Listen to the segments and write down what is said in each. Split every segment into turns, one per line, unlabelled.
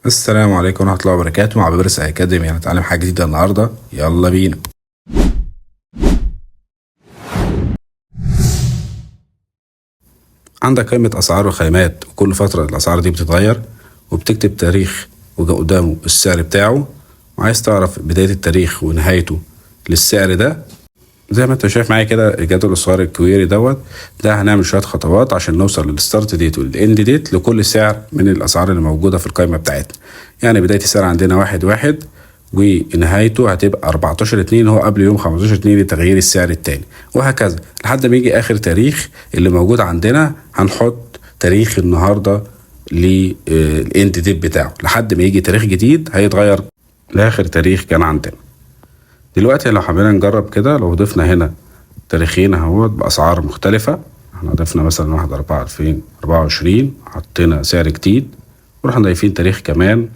السلام عليكم ورحمة الله وبركاته. مع بيبرس أكاديمي هنتعلم حاجة جديدة النهاردة، يلا بينا. عندك قائمة أسعار وخامات، وكل فترة الأسعار دي بتتغير وبتكتب تاريخ وقدامه السعر بتاعه، وعايز تعرف بداية التاريخ ونهايته للسعر ده. زي ما انت شايف معايا كده الجدول الصغير الكويري ده هنعمل شوية خطوات عشان نوصل للستارت ديت والاند ديت لكل سعر من الأسعار اللي موجودة في القائمة بتاعتنا. يعني بداية السعر عندنا 1/1 ونهايته هتبقى 14/2، هو قبل يوم 15/2 لتغيير السعر التاني، وهكذا لحد ما يجي آخر تاريخ اللي موجود عندنا. هنحط تاريخ النهاردة للاند ديت بتاعه لحد ما يجي تاريخ جديد هيتغير لآخر تاريخ كان عندنا. دلوقتي لو حبينا نجرب كده، لو ضفنا هنا تاريخين اهوت بأسعار مختلفة، احنا ضفنا مثلا 1/4/2024 حطينا سعر جديد، ورحنا ضايفين تاريخ كمان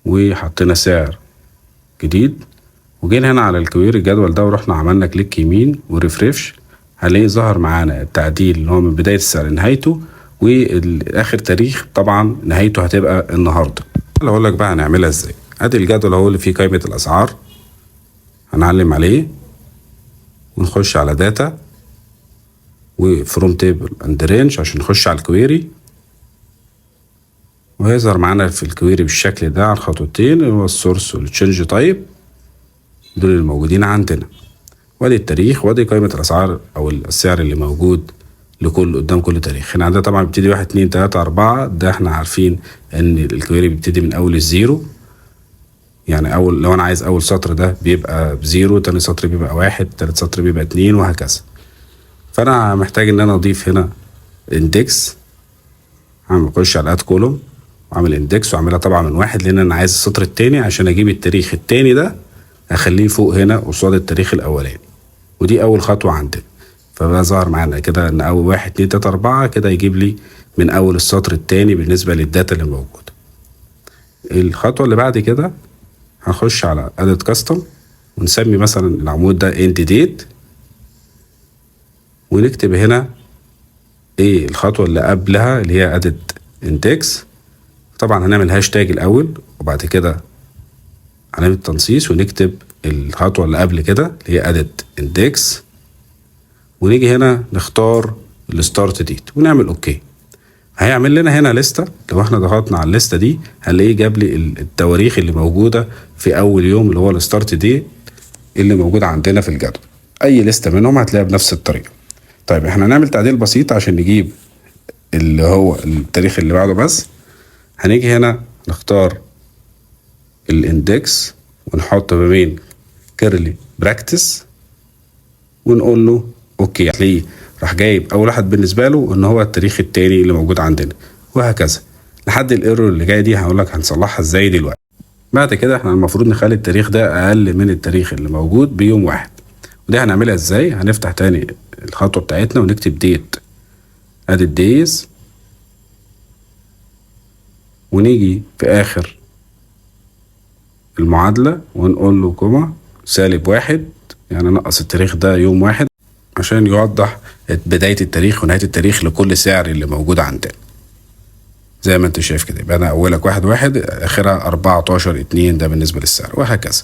وحطينا سعر جديد، وجينا هنا على الكويري الجدول ده ورحنا عملنا كليك يمين وريفريش، هنلاقيه ظهر معانا التعديل اللي هو من بداية السعر لنهايته، والآخر تاريخ طبعا نهايته هتبقى النهاردة. اللي هقول لك بقى هنعملها ازاي. ادي الجدول اهو اللي فيه قائمة الأسعار، هنعلم عليه ونخش على داتا وفروم تيبل اند رينج عشان نخش على الكويري، وهيظهر معانا في الكويري بالشكل ده على الخطوتين اللي هو السورس والتشينج تايب، دول الموجودين عندنا، وادي التاريخ وادي قائمة الأسعار أو السعر اللي موجود قدام كل تاريخ. هنا عندنا طبعا بيبتدي 1 2 3 4، ده احنا عارفين ان الكويري بيبتدي من أول الزيرو، يعني لو انا عايز اول سطر ده بيبقى بزيرو، تاني سطر بيبقى 1، تالت سطر بيبقى 2، وهكذا. فانا محتاج ان انا اضيف هنا اندكس، هخش على اد كولوم واعمل اندكس واعملها طبعا من 1، لان انا عايز السطر التاني عشان اجيب التاريخ التاني ده اخليه فوق هنا قصاد التاريخ الاولاني، ودي اول خطوة عندنا. فبقى ظهر معانا كده ان اول 1 2 3 4 كده يجيب لي من اول السطر التاني بالنسبة للداتا اللي موجودة. الخطوة اللي بعد كده هنخش على edit custom ونسمي مثلا العمود ده end date، ونكتب هنا ايه الخطوة اللي قبلها اللي هي edit index. طبعا هنعمل هاشتاج الاول وبعد كده علامة تنصيص ونكتب الخطوة اللي قبل كده اللي هي edit index، ونيجي هنا نختار الستارت ديت ونعمل اوكي. هيعمل لنا هنا لستة، لو احنا ضغطنا على الليستة دي هنلاقيه جاب لي التواريخ اللي موجودة في اول يوم اللي هو الستارت دي اللي موجود عندنا في الجدول. اي لستة منهم هتلاقيها بنفس الطريقة. طيب احنا هنعمل تعديل بسيط عشان نجيب اللي هو التاريخ اللي بعده بس. هنيجي هنا نختار الاندكس ونحط ما بين كيرلي براكتس ونقول له اوكي، هتلاقيه راح جايب اول واحد بالنسبه له ان هو التاريخ التاني اللي موجود عندنا، وهكذا لحد الايرور اللي جاي دي هقول لك هنصلحها ازاي دلوقتي. بعد كده احنا المفروض نخلي التاريخ ده اقل من التاريخ اللي موجود بيوم واحد، ودي هنعملها ازاي. هنفتح تاني الخطوه بتاعتنا ونكتب ديت، ادي الدايز، ونيجي في اخر المعادله ونقول له كوما -1، يعني نقص التاريخ ده يوم واحد عشان يوضح بداية التاريخ ونهاية التاريخ لكل سعر اللي موجود عندنا. زي ما انت شايف كده يبقى انا اولك 1/1 اخرها 14/2، ده بالنسبة للسعر، وهكذا.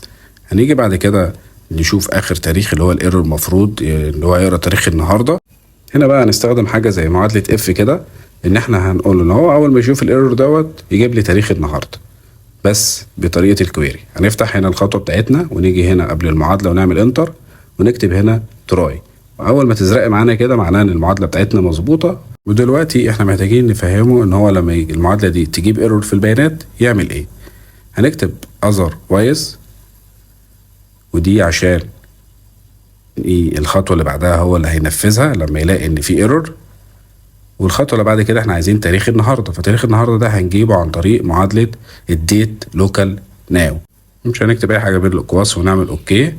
هنيجي بعد كده نشوف اخر تاريخ اللي هو الايرور، المفروض اللي هو يقرا تاريخ النهاردة. هنا بقى هنستخدم حاجة زي معادلة اف كده، ان احنا هنقول ان هو اول ما يشوف الايرور يجيب لي تاريخ النهاردة بس بطريقة الكويري. هنفتح هنا الخطوة بتاعتنا ونيجي هنا قبل المعادلة ونعمل انتر ونكتب هنا تراي، واول ما تزرق معانا كده معناه ان المعادله بتاعتنا مظبوطه. ودلوقتي احنا محتاجين نفهمه ان هو لما يجي المعادله دي تجيب ايرور في البيانات يعمل ايه. هنكتب otherwise، ودي عشان الخطوه اللي بعدها هو اللي هينفذها لما يلاقي ان في ايرور. والخطوه اللي بعد كده احنا عايزين تاريخ النهارده، فتاريخ النهارده ده هنجيبه عن طريق معادله الديت لوكال ناو. مش هنكتب اي حاجه بين الاقواس ونعمل اوكي،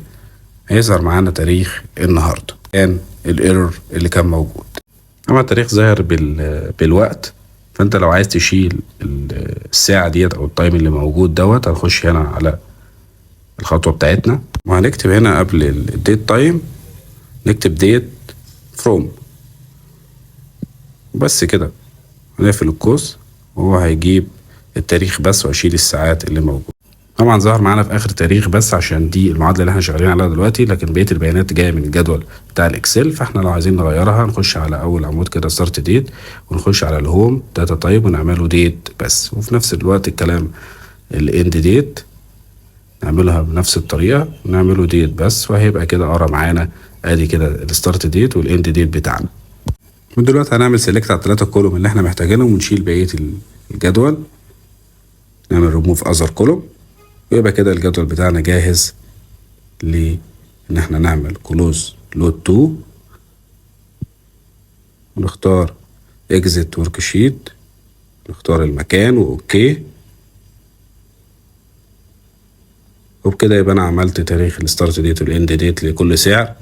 هيظهر معانا تاريخ النهارده كان الايرور اللي كان موجود. اما التاريخ ظاهر بالوقت، فانت لو عايز تشيل الساعه ديت او التايم اللي موجود هنخش هنا على الخطوه بتاعتنا وهنكتب هنا قبل الديت تايم نكتب ديت فروم، بس كده هنقفل القوس وهو هيجيب التاريخ بس واشيل الساعات اللي موجودة. طبعا ظهر معانا في اخر تاريخ بس عشان دي المعادله اللي احنا شغالين عليها دلوقتي، لكن بقيه البيانات جايه من الجدول بتاع الاكسل. فاحنا لو عايزين نغيرها نخش على اول عمود كده ستارت ديت، ونخش على الهوم داتا تايب ونعمله ديت بس، وفي نفس الوقت الكلام الاند ديت نعملها بنفس الطريقه ونعمله ديت بس، وهيبقى كده قرا معانا ادي كده الستارت ديت والاند ديت بتاعنا. ودلوقتي هنعمل سيلكت على الثلاثه كولوم اللي احنا محتاجينهم ونشيل بقيه الجدول، نعمل ريموف اذر كولوم، ويبقى كده الجدول بتاعنا جاهز ان احنا نعمل كلوز لود 2 ونختار اكزيت ورك شيت، نختار المكان واوكي. وبكده يبقى انا عملت تاريخ الستارت ديت والاند ديت لكل سعر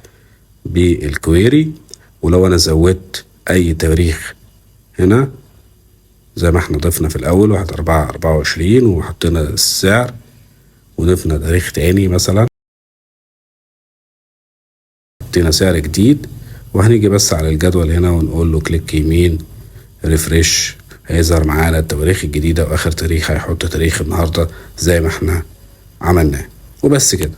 بالكويري. ولو انا زودت اي تاريخ هنا زي ما احنا ضفنا في الاول 1/4/24 وحطينا السعر وضفنا تاريخ تاني مثلا حطينا سعر جديد، وهنيجي بس على الجدول هنا ونقول له كليك يمين ريفريش، هيظهر معانا التواريخ الجديدة واخر تاريخ هيحط تاريخ النهاردة زي ما احنا عملناه. وبس كده.